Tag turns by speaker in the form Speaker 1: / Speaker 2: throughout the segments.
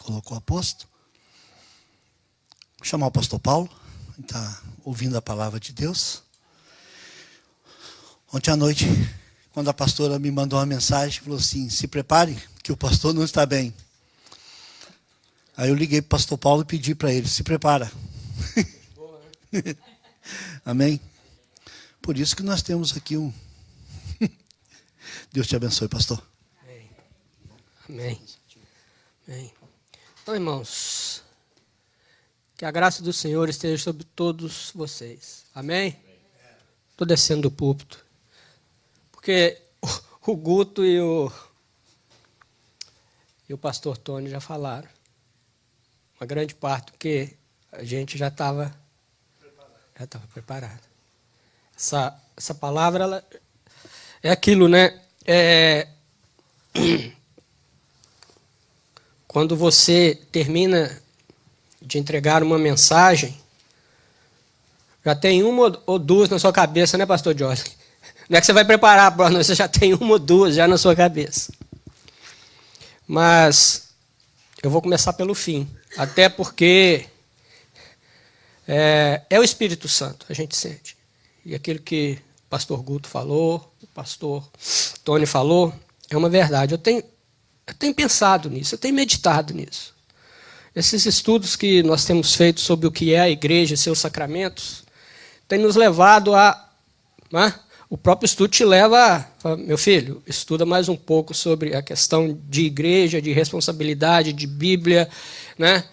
Speaker 1: colocou aposto. Vou chamar o pastor Paulo, que está ouvindo a palavra de Deus. Ontem à noite, quando a pastora me mandou uma mensagem, falou assim, se prepare, que o pastor não está bem. Aí eu liguei para o pastor Paulo e pedi para ele, se prepara.
Speaker 2: Boa, né?
Speaker 1: Amém? Por isso que nós temos aqui um... Deus te abençoe, pastor.
Speaker 2: Amém. Amém. Amém. Então, irmãos, que a graça do Senhor esteja sobre todos vocês. Amém? Estou descendo do púlpito. Porque o Guto e o pastor Tony já falaram. Uma grande parte, porque a gente já estava preparado. Essa palavra, ela é aquilo, né? Quando você termina de entregar uma mensagem, já tem uma ou duas na sua cabeça, né, pastor Jorge? Não é que você vai preparar para nós, você já tem uma ou duas já na sua cabeça. Mas eu vou começar pelo fim, até porque é o Espírito Santo, a gente sente. E aquilo que o pastor Guto falou, o pastor Tony falou, é uma verdade. Eu tenho pensado nisso, eu tenho meditado nisso. Esses estudos que nós temos feito sobre o que é a igreja e seus sacramentos, têm nos levado a... Né? O próprio estudo te leva a... Meu filho, estuda mais um pouco sobre a questão de igreja, de responsabilidade, de Bíblia, né?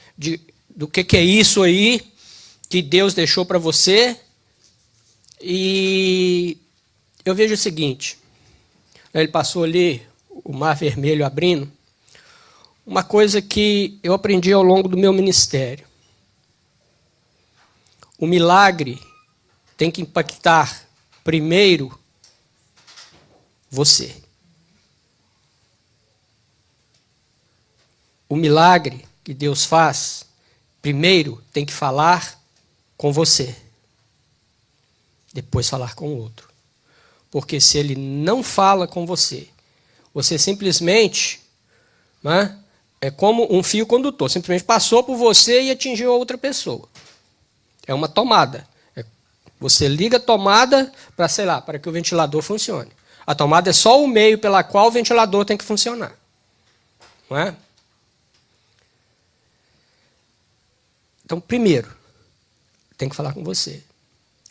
Speaker 2: Do que é isso aí que Deus deixou para você. E eu vejo o seguinte, ele passou ali o Mar Vermelho abrindo, uma coisa que eu aprendi ao longo do meu ministério. O milagre tem que impactar primeiro você. O milagre que Deus faz, primeiro tem que falar com você. Depois falar com o outro. Porque se ele não fala com você, você simplesmente, né, é como um fio condutor, simplesmente passou por você e atingiu a outra pessoa. É uma tomada. Você liga a tomada para, sei lá, para que o ventilador funcione. A tomada é só o meio pela qual o ventilador tem que funcionar. Não é? Então, primeiro, tem que falar com você.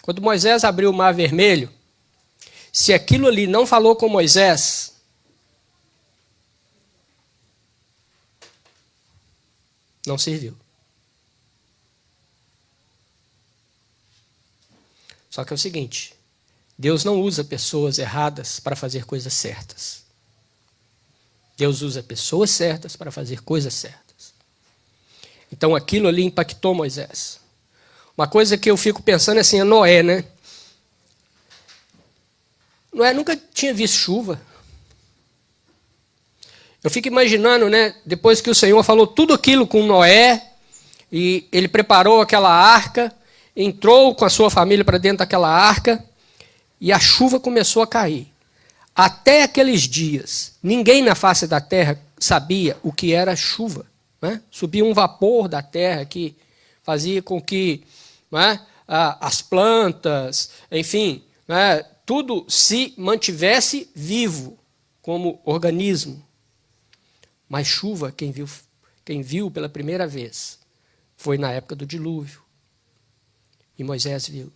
Speaker 2: Quando Moisés abriu o Mar Vermelho, se aquilo ali não falou com Moisés, não serviu. Só que é o seguinte, Deus não usa pessoas erradas para fazer coisas certas. Deus usa pessoas certas para fazer coisas certas. Então aquilo ali impactou Moisés. Uma coisa que eu fico pensando é assim, é Noé, né? Noé nunca tinha visto chuva. Eu fico imaginando, né? Depois que o Senhor falou tudo aquilo com Noé, e ele preparou aquela arca, entrou com a sua família para dentro daquela arca, e a chuva começou a cair. Até aqueles dias, ninguém na face da terra sabia o que era chuva. Né? Subia um vapor da terra que fazia com que, né, as plantas, enfim, né, tudo se mantivesse vivo como organismo. Mas chuva, quem viu pela primeira vez, foi na época do dilúvio. E Moisés viu.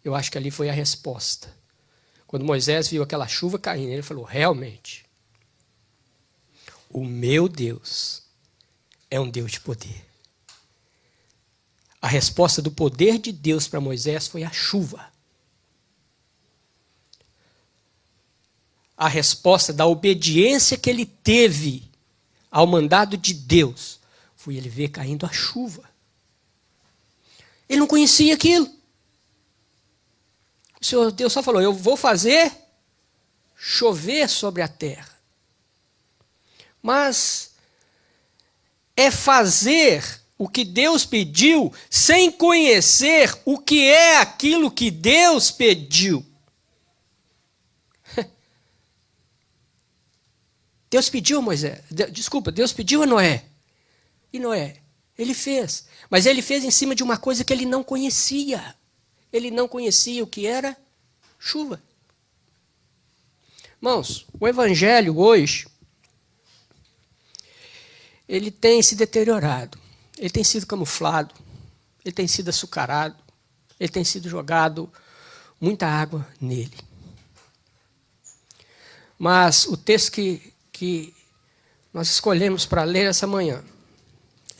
Speaker 2: Eu acho que ali foi a resposta. Quando Moisés viu aquela chuva caindo, ele falou, realmente, o meu Deus é um Deus de poder. A resposta do poder de Deus para Moisés foi a chuva. A resposta da obediência que ele teve ao mandado de Deus foi ele ver caindo a chuva. Ele não conhecia aquilo. O Senhor Deus só falou, eu vou fazer chover sobre a terra. Mas é fazer o que Deus pediu sem conhecer o que é aquilo que Deus pediu. Deus pediu a Moisés, Deus pediu a Noé E Noé? Ele fez. Mas ele fez em cima de uma coisa que ele não conhecia. Ele não conhecia o que era chuva. Irmãos, o evangelho hoje, ele tem se deteriorado. Ele tem sido camuflado. Ele tem sido açucarado. Ele tem sido jogado muita água nele. Mas o texto que nós escolhemos para ler essa manhã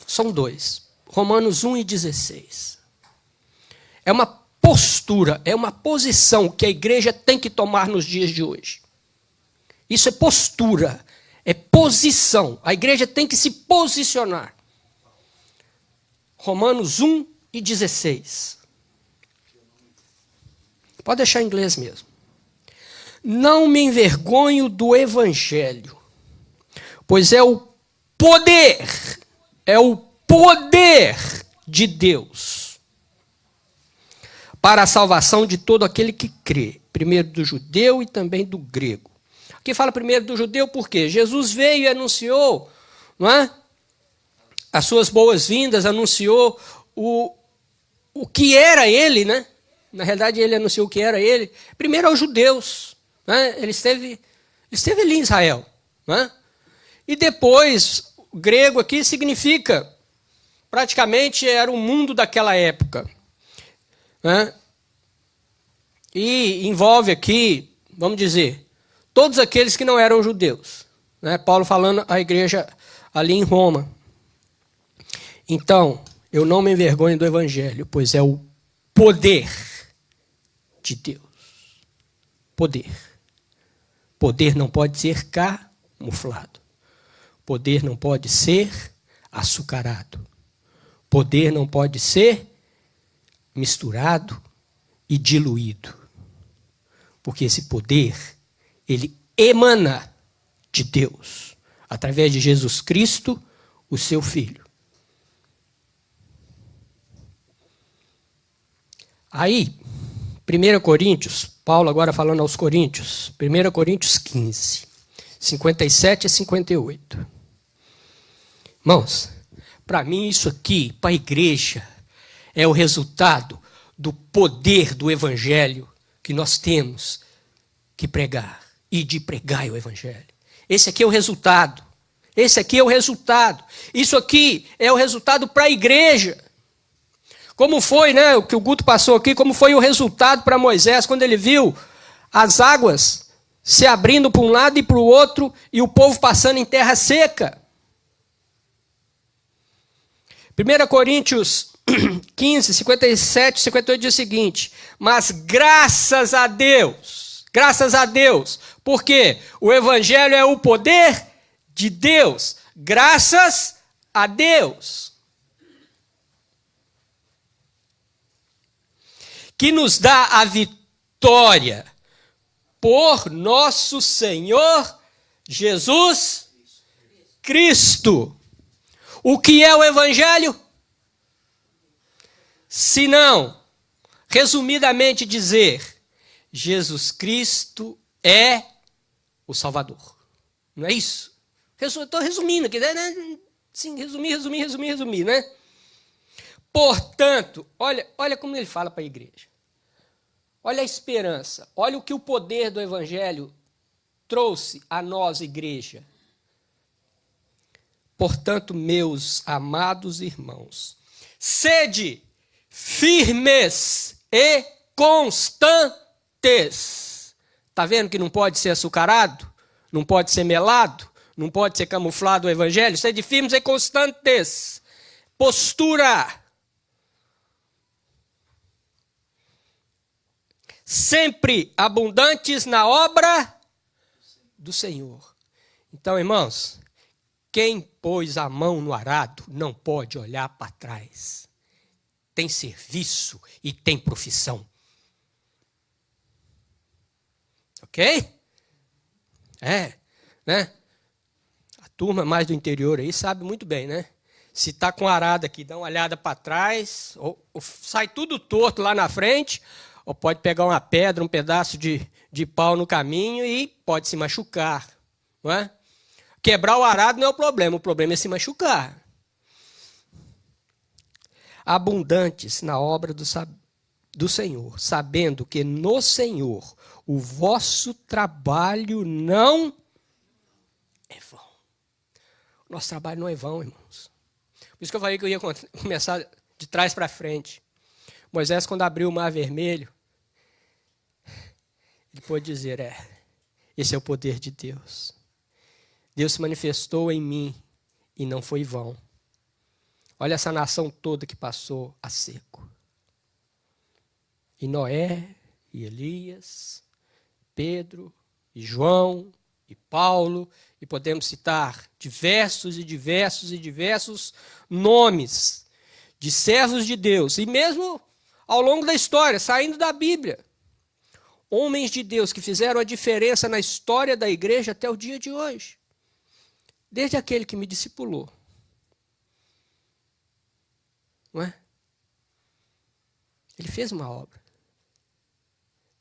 Speaker 2: são dois. Romanos 1:16. É uma postura, é uma posição que a igreja tem que tomar nos dias de hoje. Isso é postura, é posição. A igreja tem que se posicionar. Romanos 1:16. Pode deixar em inglês mesmo. Não me envergonho do evangelho, pois é o poder de Deus para a salvação de todo aquele que crê, primeiro do judeu e também do grego. Aqui fala primeiro do judeu porque Jesus veio e anunciou, não é? As suas boas-vindas, anunciou o que era ele, né? Na realidade, ele anunciou o que era ele. Primeiro aos judeus, né? Ele esteve ali em Israel, né? E depois, o grego aqui significa, praticamente era o mundo daquela época, né? E envolve aqui, vamos dizer, todos aqueles que não eram judeus, né? Paulo falando à igreja ali em Roma. Então, eu não me envergonho do evangelho, pois é o poder de Deus. Poder. Poder não pode ser camuflado. Poder não pode ser açucarado. Poder não pode ser misturado e diluído. Porque esse poder, ele emana de Deus, através de Jesus Cristo, o seu Filho. Aí, 1 Coríntios, Paulo agora falando aos Coríntios, 1 Coríntios 15, 57 a 58. Irmãos, para mim isso aqui, para a igreja, é o resultado do poder do evangelho que nós temos que pregar, e de pregar o evangelho. Esse aqui é o resultado. Esse aqui é o resultado. Isso aqui é o resultado para a igreja. Como foi, né, o que o Guto passou aqui, como foi o resultado para Moisés quando ele viu as águas se abrindo para um lado e para o outro e o povo passando em terra seca. 1 Coríntios 15, 57, 58 diz o seguinte: mas graças a Deus, porque o evangelho é o poder de Deus, graças a Deus, que nos dá a vitória por nosso Senhor Jesus Cristo. O que é o evangelho? Se não, resumidamente dizer, Jesus Cristo é o Salvador. Não é isso? Estou resumindo aqui, né? Sim, resumir, né? Portanto, olha como ele fala para a igreja. Olha a esperança. Olha o que o poder do evangelho trouxe a nós, igreja. Portanto, meus amados irmãos, sede firmes e constantes. Está vendo que não pode ser açucarado? Não pode ser melado? Não pode ser camuflado o evangelho? Sede firmes e constantes. Postura. Sempre abundantes na obra do Senhor. Então, irmãos, quem pôs a mão no arado não pode olhar para trás. Tem serviço e tem profissão. Ok? Né? A turma mais do interior aí sabe muito bem, né? Se está com arado aqui, dá uma olhada para trás, ou sai tudo torto lá na frente, ou pode pegar uma pedra, um pedaço de pau no caminho e pode se machucar. Não é? Quebrar o arado não é o problema é se machucar. abundantes na obra do Senhor, sabendo que no Senhor o vosso trabalho não é vão. O nosso trabalho não é vão, irmãos. Por isso que eu falei que eu ia começar de trás para frente. Moisés, quando abriu o Mar Vermelho, ele pôde dizer, esse é o poder de Deus. Deus se manifestou em mim e não foi vão. Olha essa nação toda que passou a seco. E Noé, e Elias, Pedro, e João, e Paulo, e podemos citar diversos nomes de servos de Deus, e mesmo ao longo da história, saindo da Bíblia, homens de Deus que fizeram a diferença na história da igreja até o dia de hoje. Desde aquele que me discipulou. Não é? Ele fez uma obra.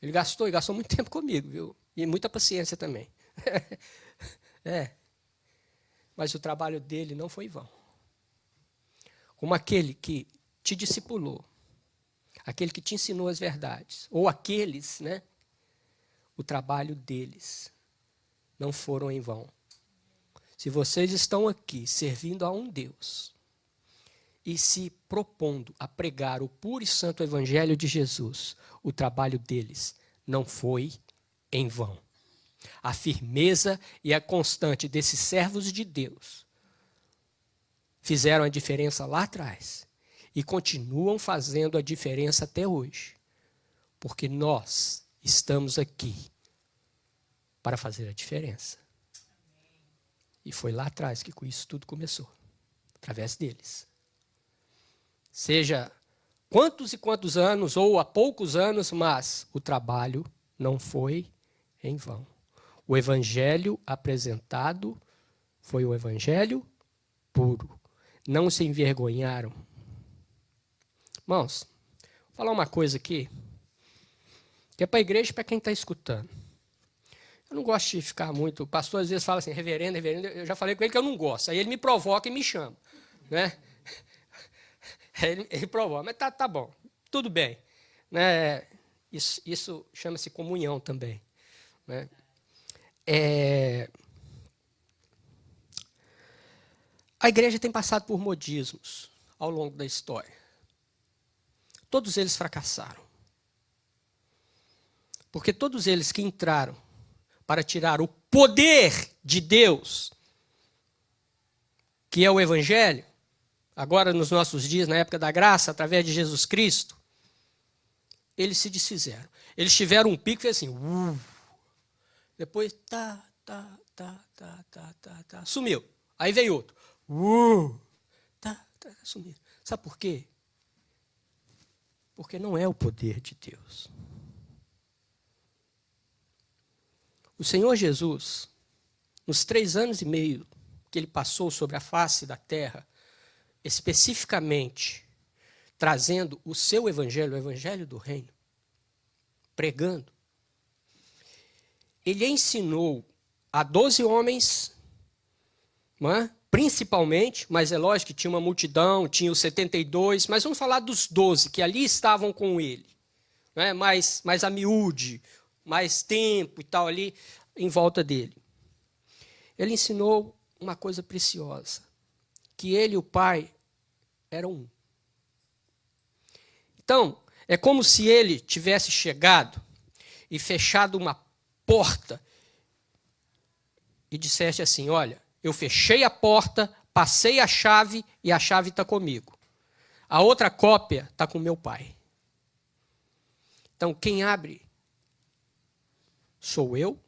Speaker 2: Ele gastou muito tempo comigo, viu? E muita paciência também. Mas o trabalho dele não foi vão. Como aquele que te discipulou, aquele que te ensinou as verdades, ou aqueles, né? O trabalho deles não foram em vão. Se vocês estão aqui servindo a um Deus e se propondo a pregar o puro e santo evangelho de Jesus, o trabalho deles não foi em vão. A firmeza e a constante desses servos de Deus fizeram a diferença lá atrás e continuam fazendo a diferença até hoje, porque nós estamos aqui para fazer a diferença. E foi lá atrás que isso tudo começou, através deles. Seja quantos e quantos anos, ou há poucos anos, mas o trabalho não foi em vão. O evangelho apresentado foi o evangelho puro. Não se envergonharam. Irmãos, vou falar uma coisa aqui, que é para a igreja e para quem está escutando. Eu não gosto de ficar muito... O pastor às vezes fala assim, reverendo, eu já falei com ele que eu não gosto. Aí ele me provoca e me chama. Né? Ele provoca, mas tá bom, tudo bem. Né? Isso chama-se comunhão também. Né? A igreja tem passado por modismos ao longo da história. Todos eles fracassaram. Porque todos eles que entraram para tirar o poder de Deus, que é o evangelho, agora nos nossos dias, na época da graça, através de Jesus Cristo, eles se desfizeram. Eles tiveram um pico e fez assim, depois sumiu. Aí veio outro, sumiu. Sabe por quê? Porque não é o poder de Deus. O Senhor Jesus, nos 3 anos e meio que ele passou sobre a face da terra, especificamente trazendo o seu evangelho, o evangelho do reino, pregando, ele ensinou a 12 homens, não é? Principalmente, mas é lógico que tinha uma multidão, tinha os 72, mas vamos falar dos 12 que ali estavam com ele, não é? mais a miúde, mais tempo e tal ali em volta dele. Ele ensinou uma coisa preciosa, que ele e o Pai eram um. Então, é como se ele tivesse chegado e fechado uma porta e dissesse assim, olha, eu fechei a porta, passei a chave e a chave está comigo. A outra cópia está com meu Pai. Então, quem abre sou eu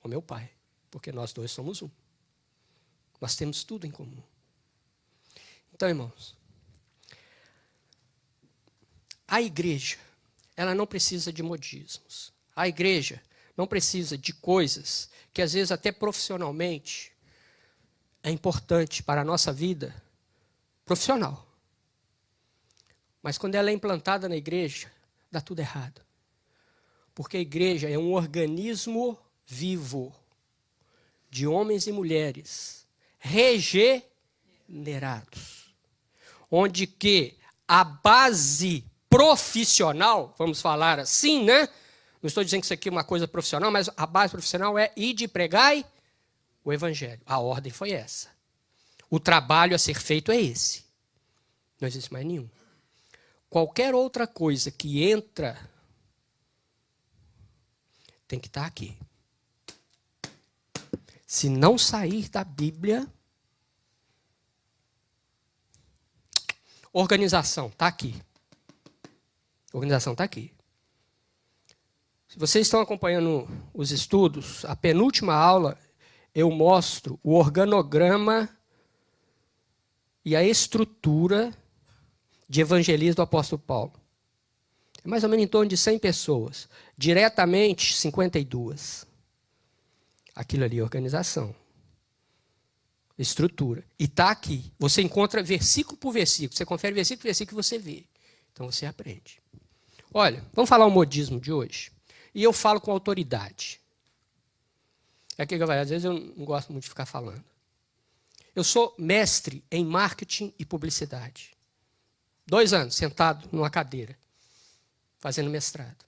Speaker 2: ou meu Pai, porque nós dois somos um. Nós temos tudo em comum. Então, irmãos, a igreja, ela não precisa de modismos. A igreja não precisa de coisas que, às vezes, até profissionalmente, é importante para a nossa vida profissional. Mas quando ela é implantada na igreja, dá tudo errado. Porque a igreja é um organismo vivo de homens e mulheres regenerados, onde que a base profissional, vamos falar assim, né? Não estou dizendo que isso aqui é uma coisa profissional, mas a base profissional é ide e pregai o evangelho. A ordem foi essa. O trabalho a ser feito é esse. Não existe mais nenhum. Qualquer outra coisa que entra tem que estar aqui. Se não sair da Bíblia, organização está aqui. Organização está aqui. Se vocês estão acompanhando os estudos, a penúltima aula eu mostro o organograma e a estrutura de evangelismo do apóstolo Paulo. É mais ou menos em torno de 100 pessoas. Diretamente, 52. Aquilo ali é organização. Estrutura. E está aqui. Você encontra versículo por versículo. Você confere versículo por versículo e você vê. Então você aprende. Olha, vamos falar o modismo de hoje. E eu falo com autoridade. É aquilo que eu falei, às vezes eu não gosto muito de ficar falando. Eu sou mestre em marketing e publicidade. 2 anos sentado numa cadeira, fazendo mestrado.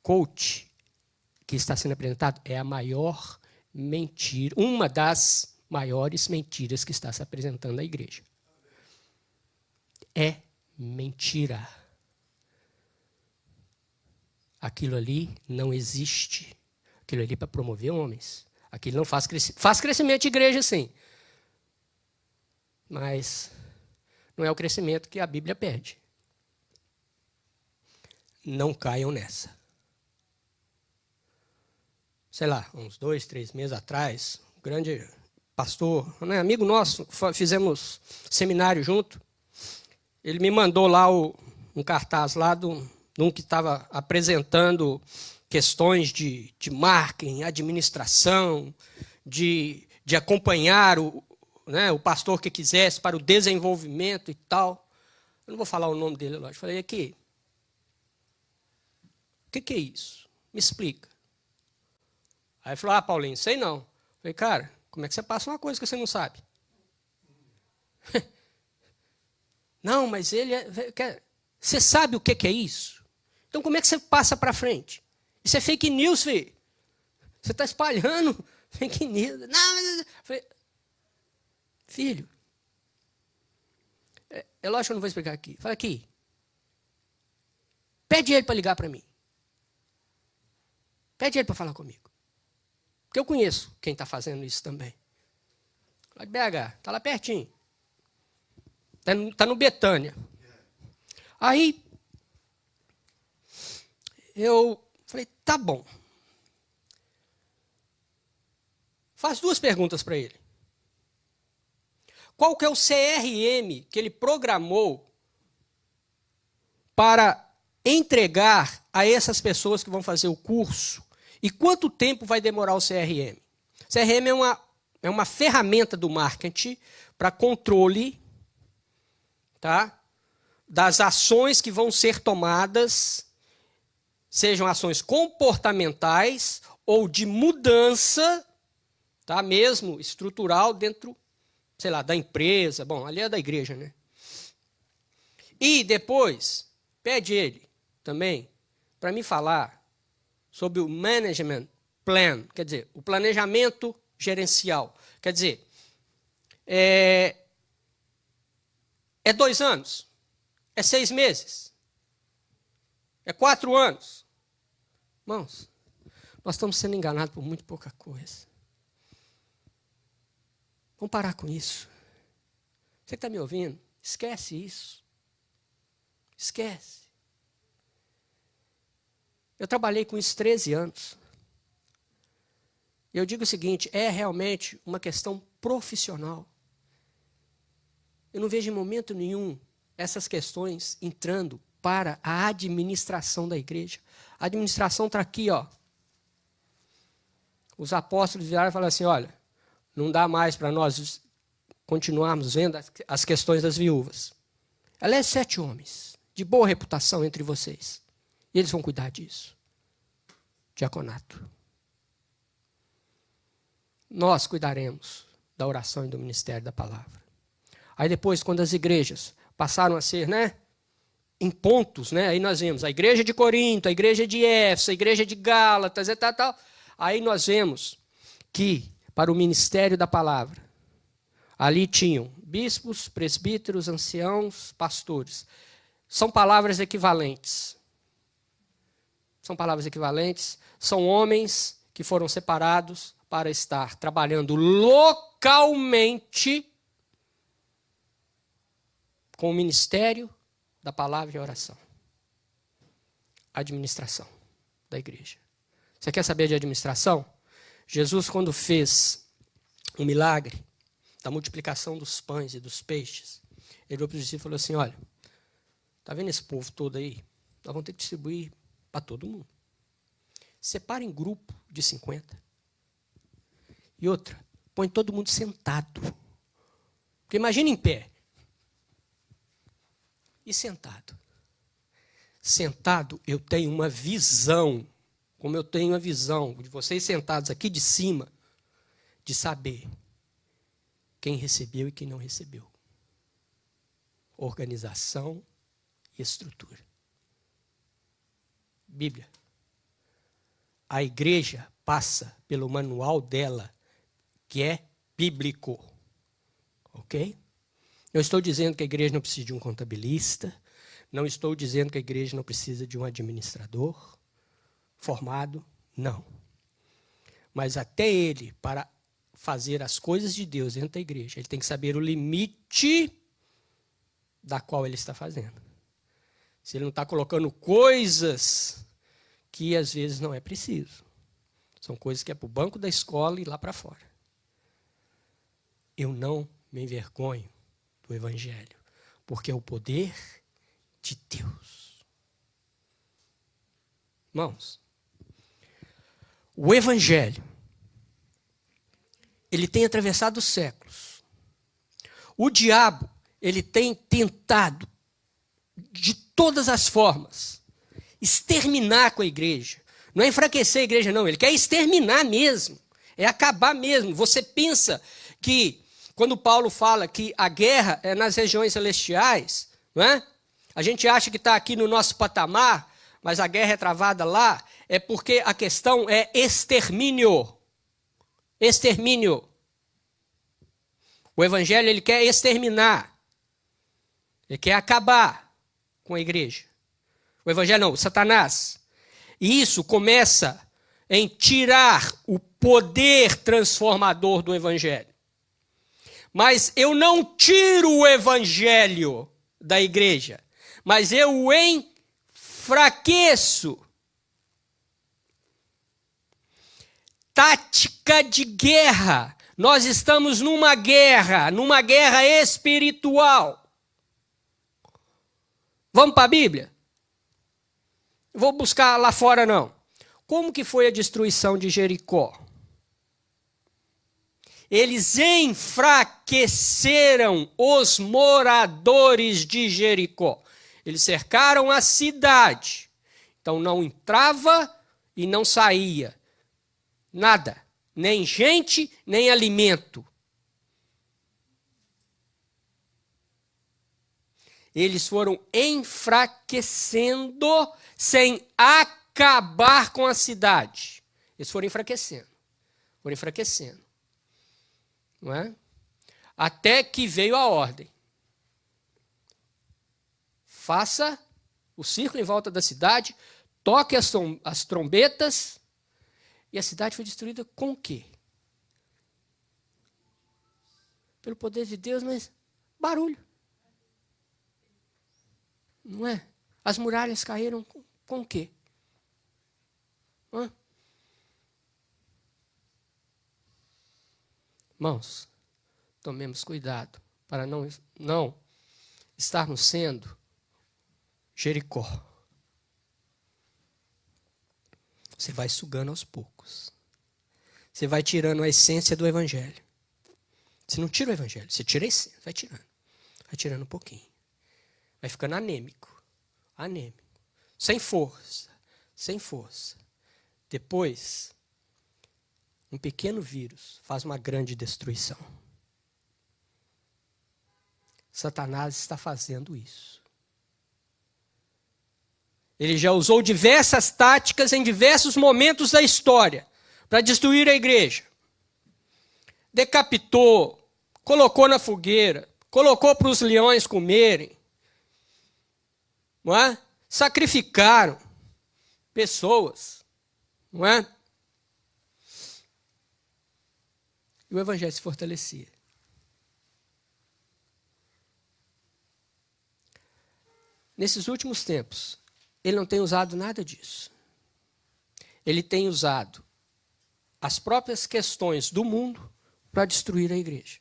Speaker 2: Coach, que está sendo apresentado, é a maior mentira, uma das maiores mentiras que está se apresentando à igreja. É mentira. Aquilo ali não existe. Aquilo ali é para promover homens. Aquilo não faz crescimento. Faz crescimento de igreja, sim. Mas não é o crescimento que a Bíblia pede. Não caiam nessa. Sei lá, uns 2, 3 meses atrás, um grande pastor, né, amigo nosso, fizemos seminário junto. Ele me mandou lá um cartaz lá de um que estava apresentando questões de marketing, administração, de acompanhar o pastor que quisesse para o desenvolvimento e tal. Eu não vou falar o nome dele, lógico. Falei, aqui, o que é isso? Me explica. Aí ele falou, Paulinho, sei não. Falei, cara, como é que você passa uma coisa que você não sabe? Não, mas ele Você sabe o que é isso? Então como é que você passa para frente? Isso é fake news, filho. Você está espalhando fake news. Não, mas... Falei, filho, é lógico que eu não vou explicar aqui. Fala aqui. Pede ele para ligar para mim. Pede ele para falar comigo. Porque eu conheço quem está fazendo isso também. Lá de BH, está lá pertinho. Está no Betânia. Aí, eu falei, tá bom. Faz 2 perguntas para ele. Qual que é o CRM que ele programou para entregar a essas pessoas que vão fazer o curso? E quanto tempo vai demorar o CRM? CRM é uma ferramenta do marketing para controle, tá, das ações que vão ser tomadas, sejam ações comportamentais ou de mudança, tá, mesmo estrutural dentro, sei lá, da empresa. Bom, ali é da igreja, né? E depois, pede ele também para me falar sobre o management plan, quer dizer, o planejamento gerencial. Quer dizer, é 2 anos? É 6 meses? É 4 anos? Irmãos, nós estamos sendo enganados por muito pouca coisa. Vamos parar com isso. Você que está me ouvindo, esquece isso. Esquece. Eu trabalhei com isso 13 anos. Eu digo o seguinte, é realmente uma questão profissional. Eu não vejo em momento nenhum essas questões entrando para a administração da igreja. A administração está aqui, ó. Os apóstolos viraram e falaram assim, olha, não dá mais para nós continuarmos vendo as questões das viúvas. Ela é 7 homens, de boa reputação entre vocês. E eles vão cuidar disso. Diaconato. Nós cuidaremos da oração e do ministério da palavra. Aí depois, quando as igrejas passaram a ser, né, em pontos, né? Aí nós vemos a igreja de Corinto, a igreja de Éfeso, a igreja de Gálatas e tal. Aí nós vemos que, para o ministério da palavra, ali tinham bispos, presbíteros, anciãos, pastores. São palavras equivalentes. São palavras equivalentes. São homens que foram separados para estar trabalhando localmente com o ministério da palavra e oração. Administração da igreja. Você quer saber de administração? Jesus, quando fez o milagre da multiplicação dos pães e dos peixes, ele olhou para os discípulos e falou assim, olha, está vendo esse povo todo aí? Nós vamos ter que distribuir para todo mundo. Separa em grupo de 50. E outra, põe todo mundo sentado. Porque imagina em pé. E sentado. Sentado, eu tenho uma visão, como eu tenho a visão de vocês sentados aqui de cima, de saber quem recebeu e quem não recebeu. Organização e estrutura. Bíblia. A igreja passa pelo manual dela, que é bíblico. Ok? Não estou dizendo que a igreja não precisa de um contabilista, não estou dizendo que a igreja não precisa de um administrador formado, não. Mas até ele, para fazer as coisas de Deus dentro da igreja, ele tem que saber o limite da qual ele está fazendo. Se ele não está colocando coisas que às vezes não é preciso. São coisas que é para o banco da escola e lá para fora. Eu não me envergonho do Evangelho, porque é o poder de Deus. Irmãos, o Evangelho, ele tem atravessado os séculos. O diabo, ele tem tentado, de todas as formas, exterminar com a igreja. Não é enfraquecer a igreja, não. Ele quer exterminar mesmo. É acabar mesmo. Você pensa que, quando Paulo fala que a guerra é nas regiões celestiais, não é? A gente acha que está aqui no nosso patamar, mas a guerra é travada lá, é porque a questão é extermínio. Extermínio. O evangelho, ele quer exterminar. Ele quer acabar com a igreja. O evangelho não, o Satanás. E isso começa em tirar o poder transformador do evangelho. Mas eu não tiro o evangelho da igreja, mas eu o enfraqueço. Tática de guerra. Nós estamos numa guerra espiritual. Vamos para a Bíblia? Vou buscar lá fora, não. Como que foi a destruição de Jericó? Eles enfraqueceram os moradores de Jericó. Eles cercaram a cidade. Então não entrava e não saía nada. Nem gente, nem alimento. Eles foram enfraquecendo sem acabar com a cidade. Eles foram enfraquecendo. Foram enfraquecendo. Não é? Até que veio a ordem. Faça o círculo em volta da cidade, toque as trombetas, e a cidade foi destruída com o quê? Pelo poder de Deus, mas barulho. Não é? As muralhas caíram com o quê? Hã? Irmãos, tomemos cuidado para não estarmos sendo Jericó. Você vai sugando aos poucos. Você vai tirando a essência do evangelho. Você não tira o evangelho, você tira a essência, vai tirando. Vai tirando um pouquinho. Vai ficando anêmico. Anêmico. Sem força. Sem força. Depois, um pequeno vírus faz uma grande destruição. Satanás está fazendo isso. Ele já usou diversas táticas em diversos momentos da história para destruir a igreja. Decapitou, colocou na fogueira, colocou para os leões comerem. Não é? Sacrificaram pessoas. Não é? E o evangelho se fortalecia. Nesses últimos tempos, ele não tem usado nada disso. Ele tem usado as próprias questões do mundo para destruir a igreja.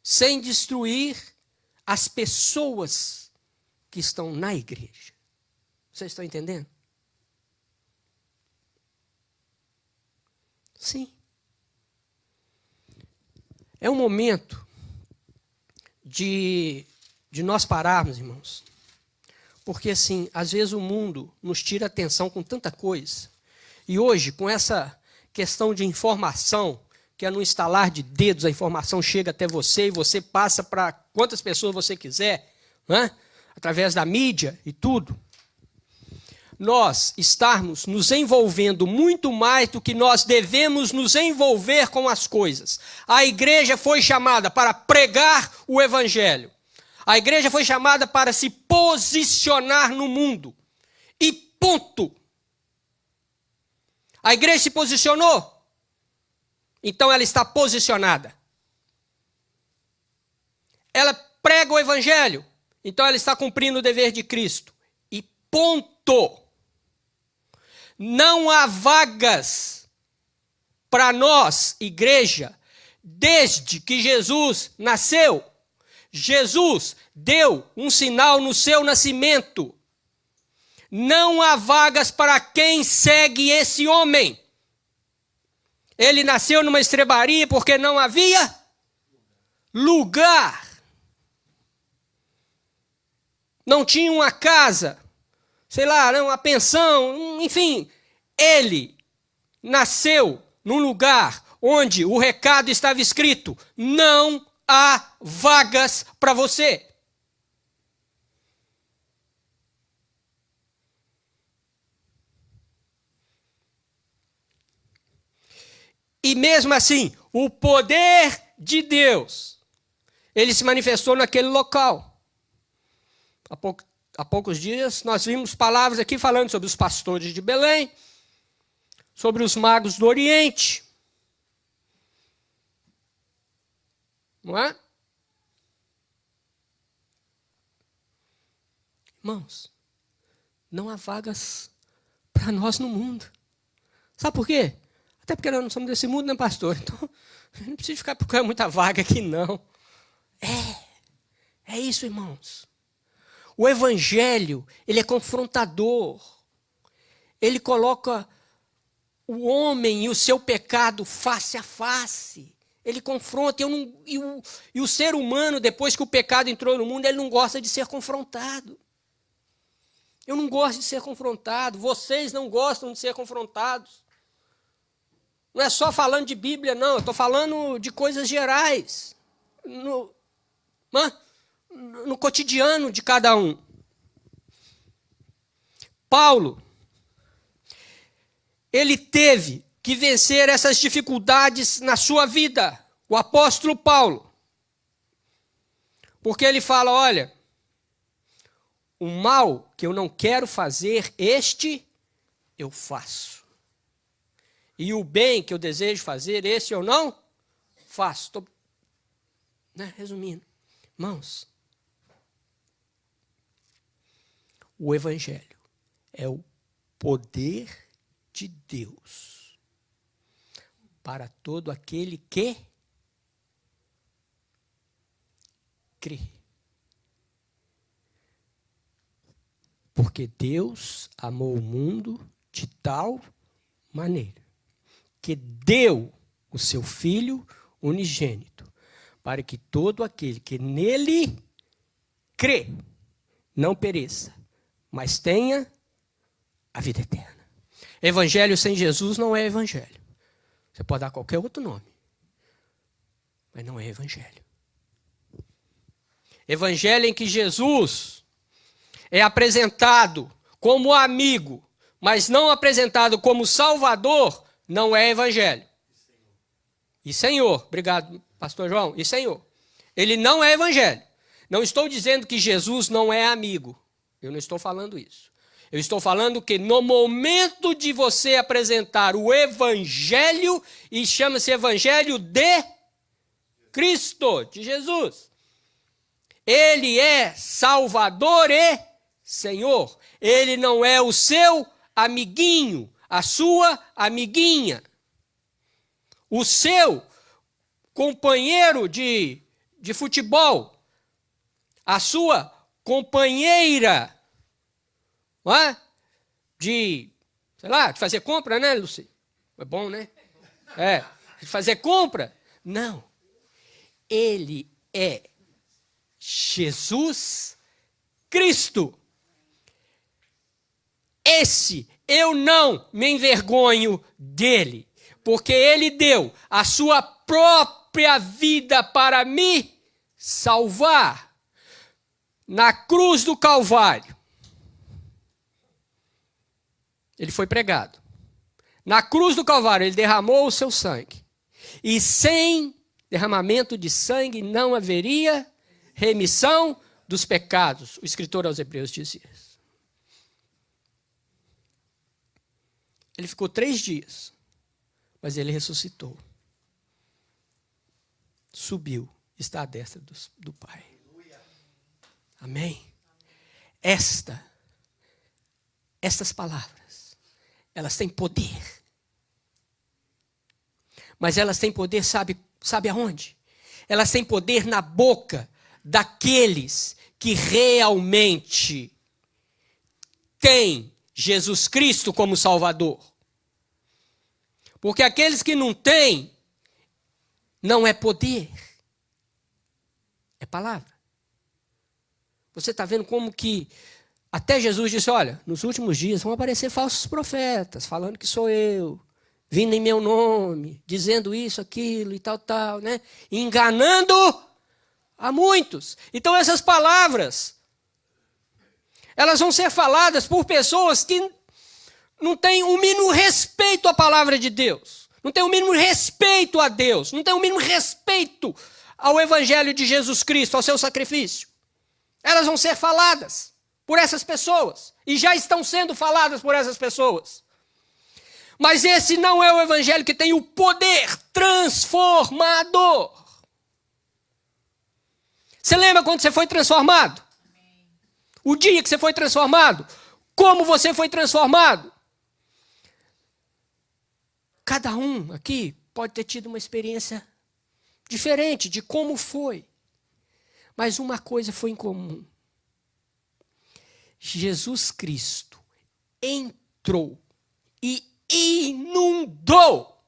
Speaker 2: Sem destruir as pessoas que estão na igreja. Vocês estão entendendo? Sim. É um momento de nós pararmos, irmãos. Porque, assim, às vezes o mundo nos tira atenção com tanta coisa. E hoje, com essa questão de informação, que é no instalar de dedos, a informação chega até você e você passa para quantas pessoas você quiser, né? Através da mídia e tudo. Nós estarmos nos envolvendo muito mais do que nós devemos nos envolver com as coisas. A igreja foi chamada para pregar o evangelho. A igreja foi chamada para se posicionar no mundo. E ponto. A igreja se posicionou. Então ela está posicionada. Ela prega o evangelho. Então ela está cumprindo o dever de Cristo. E ponto. Não há vagas para nós, igreja, desde que Jesus nasceu. Jesus deu um sinal no seu nascimento. Não há vagas para quem segue esse homem. Ele nasceu numa estrebaria porque não havia lugar. Não tinha uma casa, sei lá, uma pensão, enfim. Ele nasceu num lugar onde o recado estava escrito: não há vagas para você. E mesmo assim, o poder de Deus, ele se manifestou naquele local. Há poucos dias nós vimos palavras aqui falando sobre os pastores de Belém, sobre os magos do Oriente. Não é? Irmãos, não há vagas para nós no mundo. Sabe por quê? Até porque nós não somos desse mundo, né, pastor? Então, não precisa ficar procurando muita vaga aqui, não. É isso, irmãos. O evangelho, ele é confrontador. Ele coloca o homem e o seu pecado face a face. Ele confronta. E o ser humano, depois que o pecado entrou no mundo, ele não gosta de ser confrontado. Eu não gosto de ser confrontado. Vocês não gostam de ser confrontados. Não é só falando de Bíblia, não. Eu estou falando de coisas gerais. No cotidiano de cada um. Paulo, ele teve que vencer essas dificuldades na sua vida. O apóstolo Paulo. Porque ele fala, olha, o mal que eu não quero fazer, este eu faço. E o bem que eu desejo fazer, esse eu não faço. Estou, resumindo. Irmãos, o evangelho é o poder de Deus para todo aquele que crê. Porque Deus amou o mundo de tal maneira que deu o seu Filho unigênito, para que todo aquele que nele crê não pereça, mas tenha a vida eterna. Evangelho sem Jesus não é evangelho. Você pode dar qualquer outro nome, mas não é evangelho. Evangelho em que Jesus é apresentado como amigo, mas não apresentado como Salvador, não é evangelho. E Senhor, obrigado, pastor João, e Senhor. Ele não é evangelho. Não estou dizendo que Jesus não é amigo. Eu não estou falando isso. Eu estou falando que no momento de você apresentar o evangelho, e chama-se evangelho de Cristo, de Jesus. Ele é Salvador e Senhor. Ele não é o seu amiguinho, a sua amiguinha. O seu companheiro de futebol. A sua companheira, não é? De fazer compra, né, Luci? É bom, né? De fazer compra. Não. Ele é Jesus Cristo. Esse eu não me envergonho dele, porque ele deu a sua própria vida para me salvar. Na cruz do Calvário, ele foi pregado. Na cruz do Calvário, ele derramou o seu sangue. E sem derramamento de sangue não haveria remissão dos pecados. O escritor aos Hebreus diz isso. Ele ficou 3 dias, mas ele ressuscitou. Subiu, está à destra do Pai. Amém? Estas palavras, elas têm poder. Mas elas têm poder, sabe aonde? Elas têm poder na boca daqueles que realmente têm Jesus Cristo como Salvador. Porque aqueles que não têm, não é poder, é palavra. Você está vendo como que até Jesus disse, olha, nos últimos dias vão aparecer falsos profetas, falando que sou eu, vindo em meu nome, dizendo isso, aquilo e tal, né? Enganando a muitos. Então essas palavras, elas vão ser faladas por pessoas que não têm o mínimo respeito à palavra de Deus, não têm o mínimo respeito a Deus, não têm o mínimo respeito ao Evangelho de Jesus Cristo, ao seu sacrifício. Elas vão ser faladas por essas pessoas, e já estão sendo faladas por essas pessoas. Mas esse não é o evangelho que tem o poder transformador. Você lembra quando você foi transformado? O dia que você foi transformado? Como você foi transformado? Cada um aqui pode ter tido uma experiência diferente de como foi. Mas uma coisa foi em comum. Jesus Cristo entrou e inundou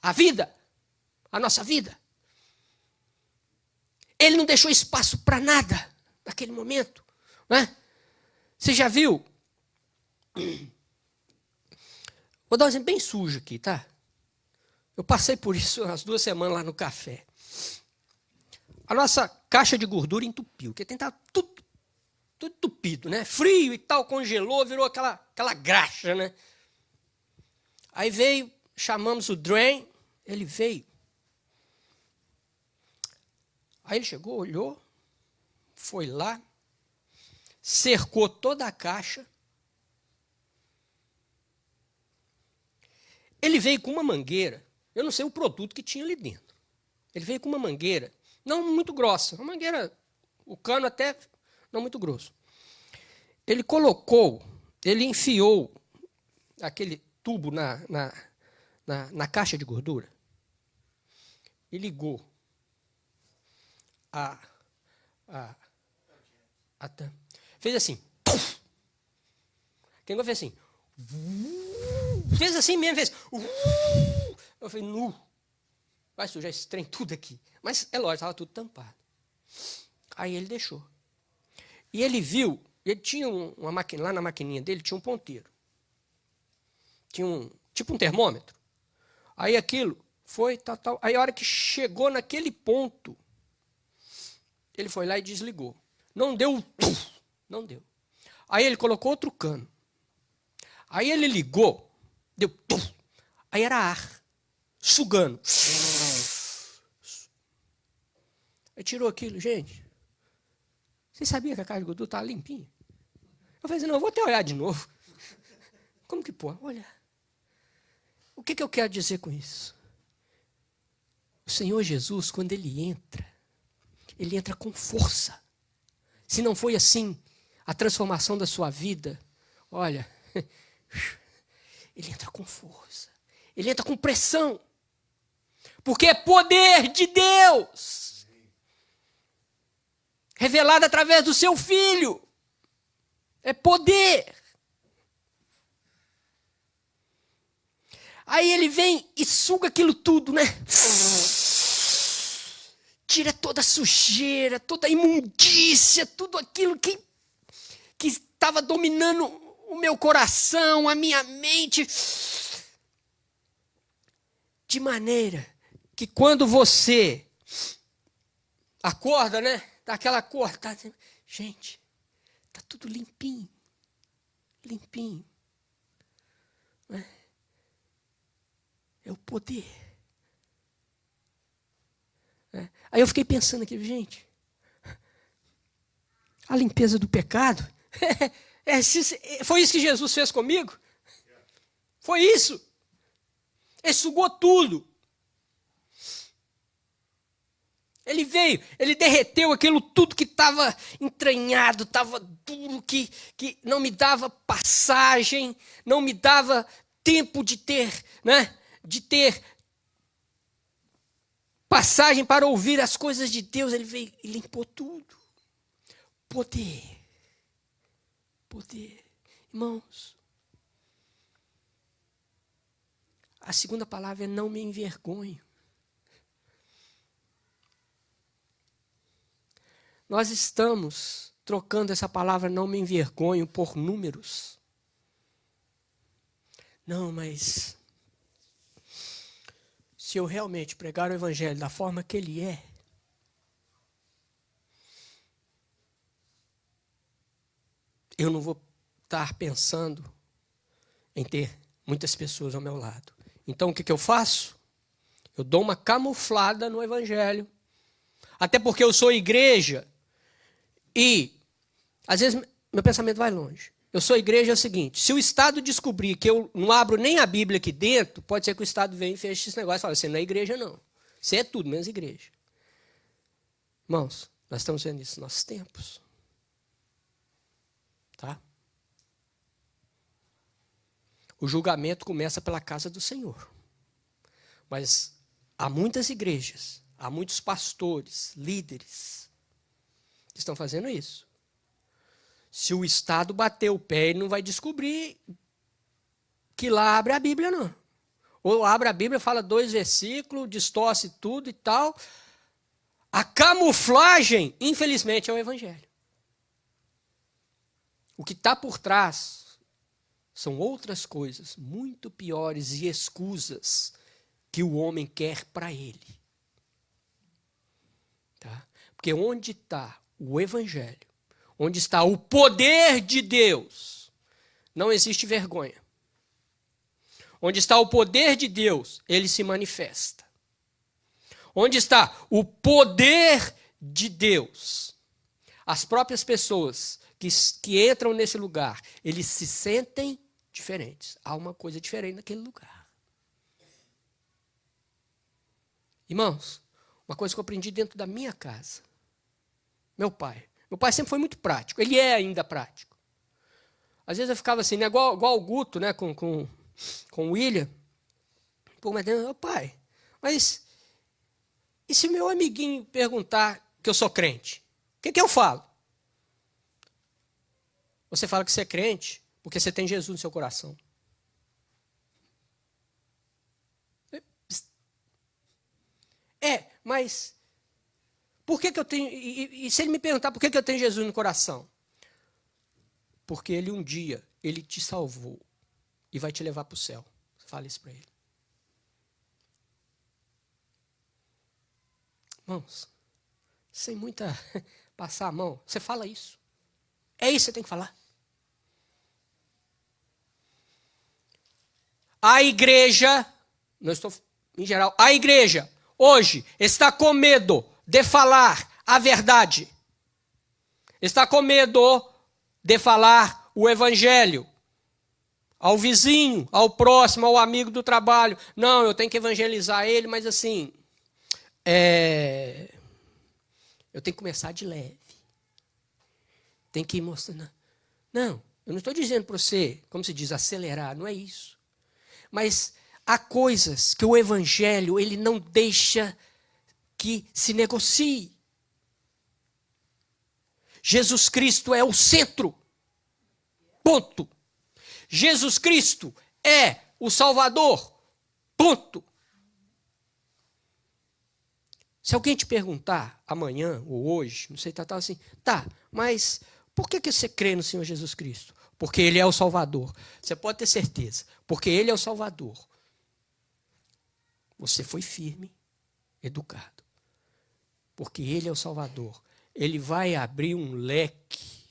Speaker 2: a vida, a nossa vida. Ele não deixou espaço para nada naquele momento. Não é? Você já viu? Vou dar um exemplo bem sujo aqui, tá? Eu passei por isso umas 2 semanas lá no café. A nossa caixa de gordura entupiu, porque tem tudo entupido, né? Frio e tal, congelou, virou aquela graxa, né? Aí veio, chamamos o drain, ele veio. Aí ele chegou, olhou, foi lá, cercou toda a caixa. Ele veio com uma mangueira, eu não sei o produto que tinha ali dentro. Ele veio com uma mangueira, não muito grossa, uma mangueira, o cano até não muito grosso. Ele enfiou aquele tubo na caixa de gordura e ligou a tampa. Fez assim. Quem fez assim? Fez assim mesmo, fez. Eu falei, vai sujar esse trem tudo aqui. Mas é lógico, estava tudo tampado. Aí ele deixou. E ele viu, ele tinha uma máquina, lá na maquininha dele tinha um ponteiro. Tinha tipo um termômetro. Aí aquilo foi, tal. Aí a hora que chegou naquele ponto, Ele foi lá e desligou. Não deu não deu. Aí ele colocou outro cano. Aí ele ligou, deu aí era ar, sugando. Aí tirou aquilo, gente. Você sabia que a caixa de gordura estava limpinha? Eu falei assim, não, eu vou até olhar de novo. Como que pode? Olha. O que eu quero dizer com isso? O Senhor Jesus, quando Ele entra com força. Se não foi assim, a transformação da sua vida, olha, Ele entra com força. Ele entra com pressão. Porque é poder de Deus. Revelado através do seu Filho. É poder. Aí ele vem e suga aquilo tudo, né? Tira toda a sujeira, toda a imundícia, tudo aquilo que estava dominando o meu coração, a minha mente. De maneira que quando você acorda, né? Dá aquela cor, tá? Gente, tá tudo limpinho. Limpinho. Né? É o poder. É. Aí eu fiquei pensando aqui, gente, a limpeza do pecado, foi isso que Jesus fez comigo? Foi isso. Ele sugou tudo. Ele veio, ele derreteu aquilo tudo que estava entranhado, estava duro, que não me dava passagem, não me dava tempo de ter, né? De ter passagem para ouvir as coisas de Deus. Ele veio e limpou tudo. Poder. Poder. Irmãos, a segunda palavra é não me envergonho. Nós estamos trocando essa palavra não me envergonho por números. Não, mas se eu realmente pregar o evangelho da forma que ele é, eu não vou estar pensando em ter muitas pessoas ao meu lado. Então o que eu faço? Eu dou uma camuflada no evangelho. Até porque eu sou igreja. E, às vezes, meu pensamento vai longe. Eu sou igreja é o seguinte, se o Estado descobrir que eu não abro nem a Bíblia aqui dentro, pode ser que o Estado venha e feche esse negócio e fale, você não é igreja não. Você é tudo, menos igreja. Irmãos, nós estamos vendo isso nos nossos tempos. Tá? O julgamento começa pela casa do Senhor. Mas há muitas igrejas, há muitos pastores, líderes, que estão fazendo isso. Se o Estado bater o pé, ele não vai descobrir que lá abre a Bíblia, não. Ou abre a Bíblia, fala 2 versículos, distorce tudo e tal. A camuflagem, infelizmente, é o Evangelho. O que está por trás são outras coisas muito piores e escusas que o homem quer para ele. Tá? Porque onde está o Evangelho, onde está o poder de Deus, não existe vergonha. Onde está o poder de Deus, ele se manifesta. Onde está o poder de Deus, as próprias pessoas que entram nesse lugar, eles se sentem diferentes. Há uma coisa diferente naquele lugar. Irmãos, uma coisa que eu aprendi dentro da minha casa. Meu pai sempre foi muito prático. Ele é ainda prático. Às vezes eu ficava assim, né, igual o Guto, né, com o William. Pô, mas pai, mas e se meu amiguinho perguntar que eu sou crente? O que eu falo? Você fala que você é crente porque você tem Jesus no seu coração. Mas por que eu tenho... E se ele me perguntar por que eu tenho Jesus no coração? Porque ele um dia, ele te salvou e vai te levar para o céu. Fala isso para ele. Irmãos, sem muita passar a mão. Você fala isso. É isso que você tem que falar. A igreja, não estou em geral, a igreja hoje está com medo de falar a verdade. Está com medo de falar o evangelho ao vizinho, ao próximo, ao amigo do trabalho. Não, eu tenho que evangelizar ele, mas assim, eu tenho que começar de leve. Tem que ir mostrando. Não, eu não estou dizendo para você, como se diz, acelerar, não é isso. Mas há coisas que o evangelho ele não deixa que se negocie. Jesus Cristo é o centro. Ponto. Jesus Cristo é o Salvador. Ponto. Se alguém te perguntar amanhã ou hoje, não sei, tá assim, tá, mas por que você crê no Senhor Jesus Cristo? Porque Ele é o Salvador. Você pode ter certeza. Porque Ele é o Salvador. Você foi firme, educado. Porque Ele é o Salvador. Ele vai abrir um leque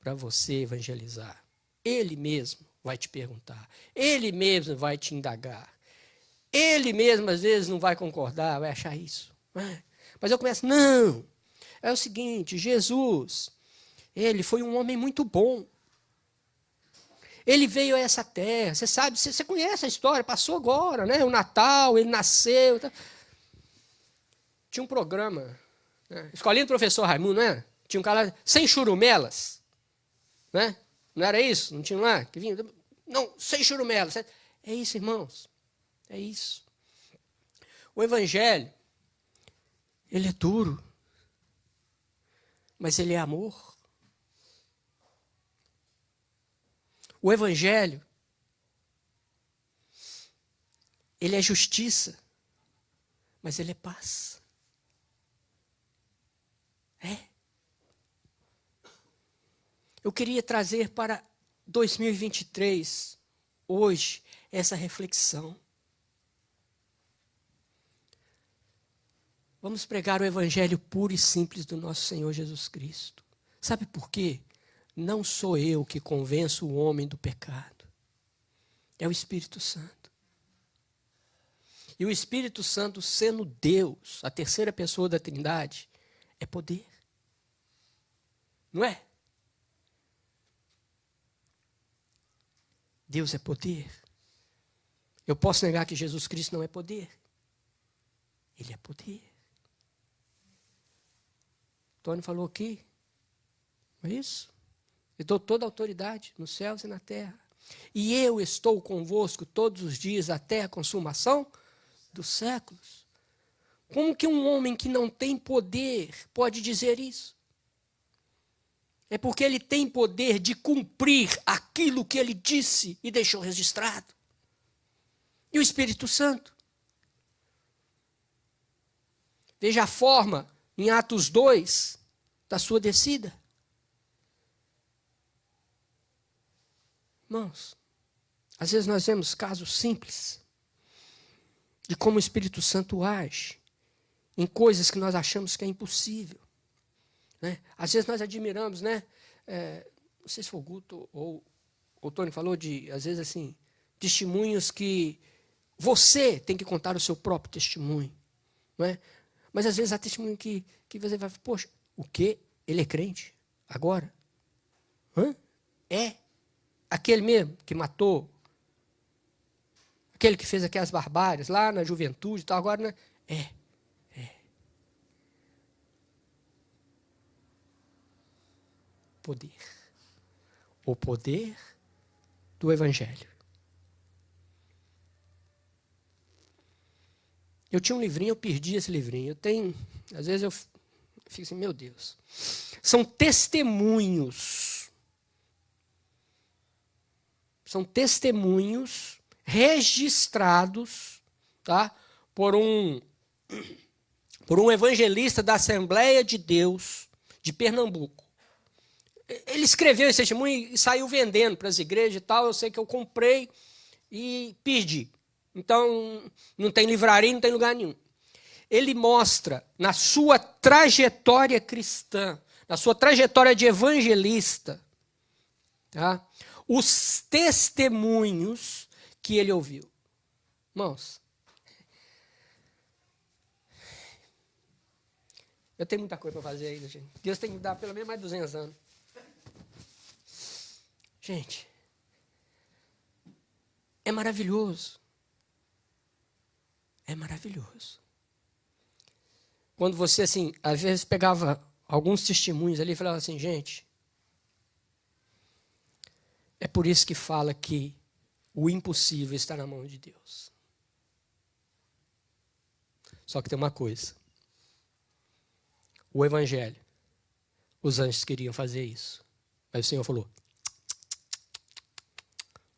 Speaker 2: para você evangelizar. Ele mesmo vai te perguntar. Ele mesmo vai te indagar. Ele mesmo, às vezes, não vai concordar, vai achar isso. Mas eu começo, não. É o seguinte, Jesus, ele foi um homem muito bom. Ele veio a essa terra, você sabe, você conhece a história, passou agora, né? O Natal, ele nasceu. Tá. Tinha um programa, né? Escolinha do Professor Raimundo, não é? Tinha um cara lá, sem churumelas, né? Não era isso? Não tinha lá? Que vinha, não, sem churumelas. É isso, irmãos. É isso. O evangelho, ele é duro, mas ele é amor. O evangelho, ele é justiça, mas ele é paz. Eu queria trazer para 2023, hoje, essa reflexão. Vamos pregar o evangelho puro e simples do nosso Senhor Jesus Cristo. Sabe por quê? Não sou eu que convenço o homem do pecado. É o Espírito Santo. E o Espírito Santo, sendo Deus, a terceira pessoa da Trindade, é poder. Não é? Deus é poder. Eu posso negar que Jesus Cristo não é poder? Ele é poder. Tony falou aqui, não é isso? Eu dou toda a autoridade nos céus e na terra. E eu estou convosco todos os dias até a consumação dos séculos. Como que um homem que não tem poder pode dizer isso? É porque ele tem poder de cumprir aquilo que ele disse e deixou registrado. E o Espírito Santo? Veja a forma, em Atos 2, da sua descida. Irmãos, às vezes nós vemos casos simples de como o Espírito Santo age em coisas que nós achamos que é impossível. Né? Às vezes nós admiramos, né? Não sei se foi o Guto ou o Tony falou de, às vezes assim, testemunhos que você tem que contar o seu próprio testemunho. Não é? Mas às vezes há testemunho que você vai, poxa, o quê? Ele é crente? Agora? Hã? É? Aquele mesmo que matou? Aquele que fez aquelas barbáries lá na juventude e tal, agora, né? É. Poder. O poder do Evangelho. Eu tinha um livrinho, eu perdi esse livrinho. Eu tenho, às vezes eu fico assim, meu Deus. São testemunhos. São testemunhos registrados, tá? Por um evangelista da Assembleia de Deus de Pernambuco. Ele escreveu esse testemunho e saiu vendendo para as igrejas e tal. Eu sei que eu comprei e perdi. Então, não tem livraria, não tem lugar nenhum. ele mostra na sua trajetória cristã, na sua trajetória de evangelista, tá? Os testemunhos que ele ouviu. Irmãos, eu tenho muita coisa para fazer ainda, gente. Deus tem que me dar pelo menos mais 200 anos. Gente, é maravilhoso. É maravilhoso. Quando você, assim, às vezes pegava alguns testemunhos ali e falava assim, gente, é por isso que fala que o impossível está na mão de Deus. Só que tem uma coisa. O Evangelho, os anjos queriam fazer isso. Mas o Senhor falou,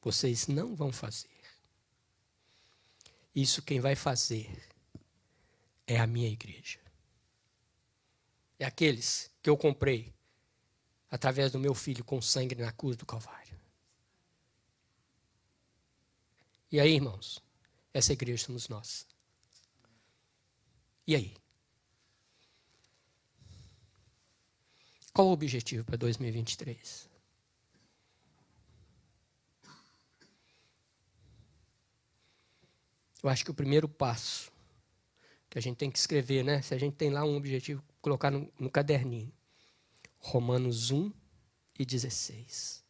Speaker 2: vocês não vão fazer. Isso quem vai fazer é a minha igreja. É aqueles que eu comprei através do meu filho com sangue na cruz do Calvário. E aí, irmãos, essa igreja somos nós. E aí? Qual o objetivo para 2023? Eu acho que o primeiro passo que a gente tem que escrever, né? Se a gente tem lá um objetivo, colocar no caderninho. Romanos 1:16.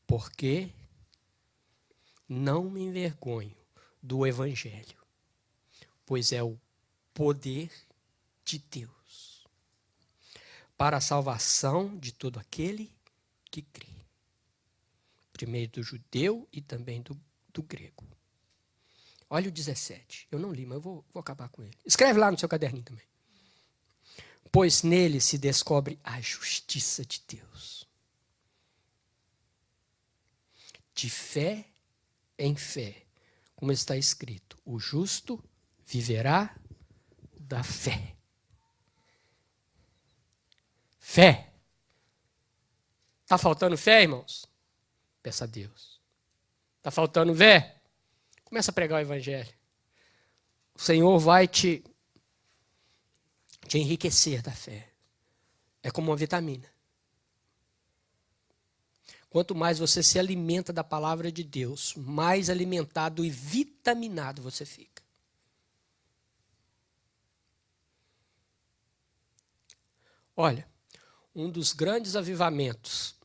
Speaker 2: Porque não me envergonho do Evangelho, pois é o poder de Deus para a salvação de todo aquele que crê. Primeiro do judeu e também do grego. Olha o 17. Eu não li, mas eu vou acabar com ele. Escreve lá no seu caderninho também. Pois nele se descobre a justiça de Deus. De fé em fé, como está escrito, o justo viverá da fé. Fé. Está faltando fé, irmãos? Peça a Deus. Está faltando fé? Começa a pregar o Evangelho. O Senhor vai te enriquecer da fé. É como uma vitamina. Quanto mais você se alimenta da palavra de Deus, mais alimentado e vitaminado você fica. Olha, um dos grandes avivamentos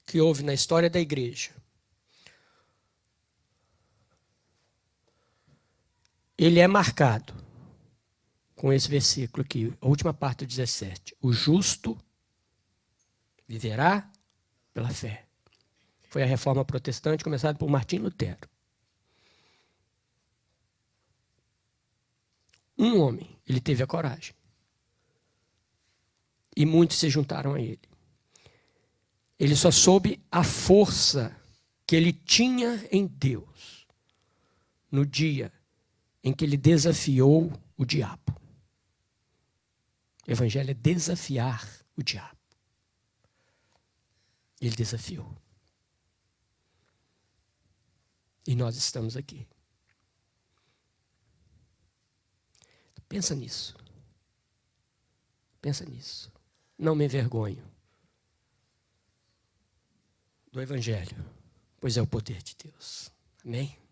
Speaker 2: que houve na história da igreja, ele é marcado com esse versículo aqui, a última parte do 17. O justo viverá pela fé. Foi a reforma protestante começada por Martim Lutero. Um homem, ele teve a coragem. E muitos se juntaram a ele. Ele só soube a força que ele tinha em Deus no dia em que ele desafiou o diabo. O Evangelho é desafiar o diabo. Ele desafiou. E nós estamos aqui. Pensa nisso. Pensa nisso. Não me envergonho do Evangelho, pois é o poder de Deus. Amém?